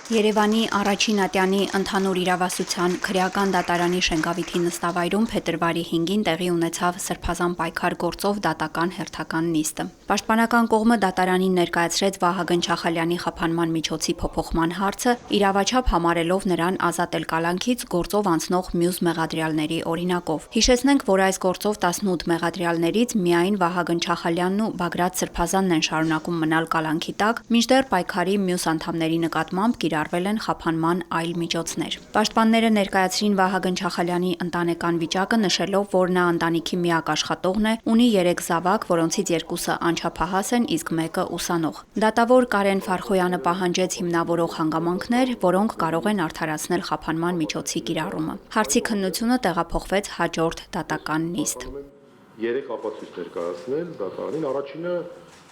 Երևանի առաջին ատյանի ընդհանուր իրավասության քրեական դատարանի Շենգավիթի նստավայրում փետրվարի 5-ին տեղի ունեցավ սրբազան պայքար գործով դատական հերթական նիստը։ Պաշտպանական կողմը դատարանին ներկայացրեց Վահագն Չախալյանի խափանման միջոցի փոփոխման հարցը, իրավաչափ համարելով նրան ազատել կալանքից գործով անցնող մյուս մեղադրյալների օրինակով։ Հիշեցնենք, որ այս գործով 18 մեղադրյալներից միայն Վահագն Չախալյանն ու Բագրատ Սրբազանն են շարունակում մնալ կալանքի տակ, մինչդեռ պայքարի մյուս անդամների նկատմամբ կիրառվել են խափանման այլ միջոցներ։ Պաշտպանները ներկայացրին Վահագն Չախալյանի ընտանեկան վիճակը, նշելով, որ նա ընտանիքի միակ աշխատողն է, ունի 3 զավակ, որոնցից 2-ը անչափահաս են, իսկ մեկը ուսանող։ Դատավոր Կարեն Ֆարխոյանը պահանջեց հիմնավորող հանգամանքներ, որոնք կարող են արդարացնել խափանման միջոցի կիրառումը։ Հարցի քննությունը տեղափոխվեց հաջորդ դատական նիստ։ 3 ապացույց ներկայացնել դատարանին, առաջինը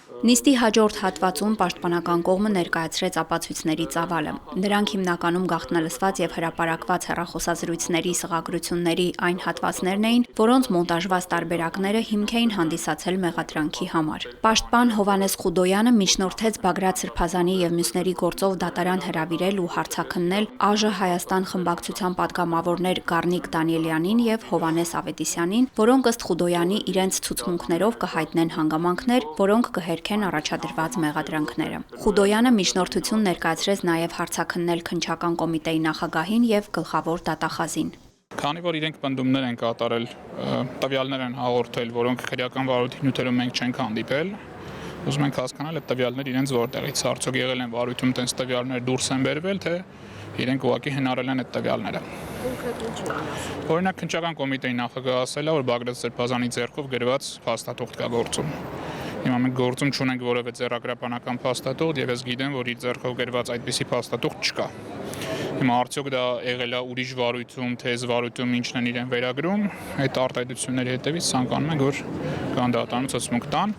Նիստի հաջորդ հատվածում պաշտպանական կողմը ներկայացրեց ապացույցների ծավալը։ Դրանք հիմնականում գաղտնալսված եւ հրապարակված հեռախոսազրույցների սղագրությունների այն հատվածներն էին, որոնց մոնտաժված տարբերակները հիմք էին հանդիսացել մեղադրանքի համար։ Պաշտպան Հովհաննես Խուդոյանը միջնորդեց Բագրատ Սրբազանի եւ մյուսների գործով դատարան հրավիրել ու հարցաքննել ԱԺ Հայաստան խմբակցության падգամավորներ Գառնիկ Դանիելյանին եւ Հովհաննես Ավետիսյանին, որոնք ըստ Խուդոյանի իրենց ցուցմունքներով կհայտնեն հանգամանքներ, որոնք կհերքեն առաջադրված մեղադրանքները։ Խուդոյանը միջնորդություն ներկայացրեց նաև հարցաքննել քննչական կոմիտեի նախագահին եւ գլխավոր դատախազին։ Քանի որ իրենք պնդումներ են կատարել, տվյալներ են հաղորդել, որոնք քրեական վարույթի նյութերում մենք չենք հանդիպել, ուզում ենք հասկանալ այդ տվյալները իրենց որտեղից արդյոք եղել են վարույթում տենց տվյալներ դուրս են բերվել, թե իրենք ուղղակի հնարել են այդ տվյալները։ Օրինակ քննչական կոմիտեի նախագահը ասել է, որ Բագրատ Սրբազանի ձեռքով գրված փաստաթուղթ կա գործում։ Հիմա մենք գործում չունենք որևէ ձեռագրապանական փաստաթուղթ եւ ես գիտեմ, որ իր ձեռքով գրված այդպիսի փաստաթուղթ չկա։ Հիմա արդյոք դա եղել է ուրիշ վարույթում, թե վարույթում ինչն են իրեն վերագրում, այդ արտահայտությունների հետևից ցանկանում ենք, որ կանդидатանում ցուցմունք տան։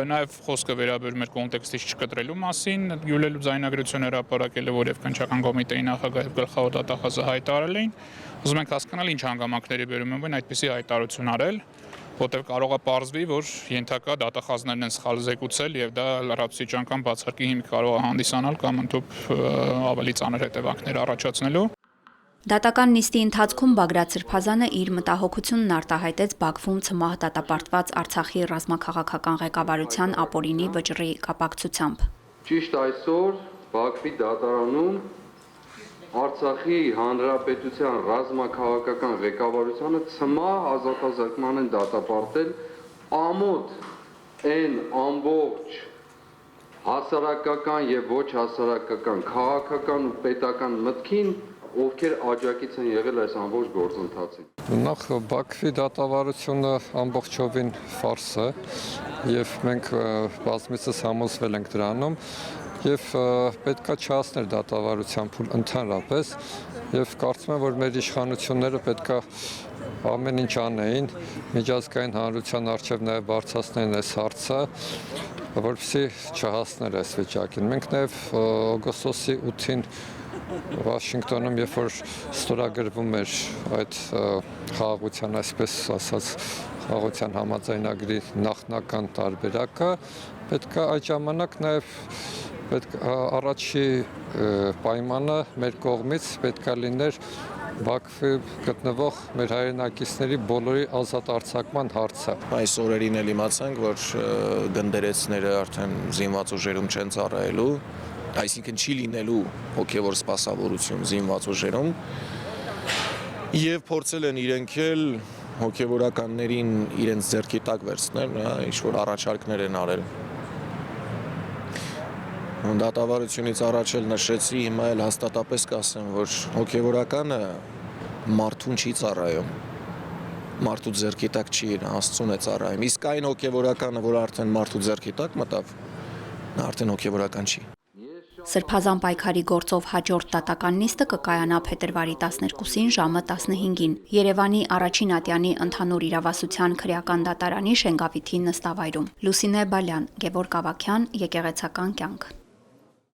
Նաեւ խոսքը վերաբերում էր կոնտեքստից չկտրելու մասին, յուլելու ձայնագրություն հրապարակելը, որև քննչական կոմիտեի նախագահ եւ գլխավոր դատախազը հայտարարել էին։ Ուզում ենք հասկանալ ինչ հանգամանքների բերում են այդպիսի հայտարարություն արել, որտեղ կարող է պարզվի, որ ենթակա դատախազներն են սխալ զեկուցել եւ դա լրացուցիչական բացարկի հիմք կարող է հանդիսանալ կամ ընդհանուր ավելի ծանր հետևանքներ առաջացնելու։ Դատական նիստի ընթացքում Բագրատ Սրբազանը իր մտահոգությունն արտահայտեց Բաքվում ցմահ դատապարտված Արցախի ռազմաքաղաքական ղեկավարության ապօրինի վճռի կապակցությամբ։ Ճիշտ այսօր Բաքվի դատարանում Արցախի հանրապետության ռազմաքաղաքական ղեկավարությանը ցմահ ազատազրկման են դատապարտել ամոթ այն ամբողջ հասարակական եւ ոչ հասարակական քաղաքական ու պետական մտքին, ովքեր աջակից են եղել այս ամբողջ գործընթացին։ Նախ Բաքվի դատավարությունը ամբողջովին ֆարս է եւ մենք բազմիցս համոզվել ենք դրանում եւ պետքա չհասներ դատավարության փուլ ընդհանրապես եւ կարծում եմ, որ մեր իշխանությունները պետքա ամեն ինչ անեին միջազգային հանրության առջև նաեւ բարձրացնեն այս հարցը, որպեսզի չհասներ այս վիճակին։ Մենք նաեւ օգոստոսի 8-ին Վաշինգտոնում, երբ որ ստորագրվում էր այդ խաղաղության, այսպես ասած, խաղաղության համաձայնագրի նախնական տարբերակը, պետք է այդ ժամանակ նաև առաջի պայմանը մեր կողմից պետք է լիներ Բաքվի գտնվող մեր հայրենակիցների բոլորի ազատ արձակման հարցը։ Այս օրերին էլ իմացանք, որ գնդերեցները արդեն զինված ուժերում չեն ծառայելու, այսինքն չի լինելու հոգևոր սպասավորություն զինված ուժերում եւ փորձել են իրենք էլ հոգևորականներին իրենց ձեռքի տակ վերցնել, ինչ որ առաջարկներ են արել։ Դատավարությունից առաջ էլ նշեցի, հիմա էլ հաստատապես կասեմ, որ հոգևորականը մարդուն չի ծառայում, մարդու ձեռքի տակ չի, Աստծուն է ծառայում, իսկ այն հոգևորականը, որ արդեն մարդու ձեռքի տակ մտավ, նա արդեն հոգևորական չի։ Սրբազան պայքարի գործով հաջորդ դատական նիստը կկայանա փետրվարի 12-ին ժամը 15-ին Երևանի առաջին ատյանի ընդհանուր իրավասության քրեական դատարանի Շենգավիթի նստավայրում։ Լուսինե Բալյան, Գևորգ Ավագյան, Եկեղեցական կյանք։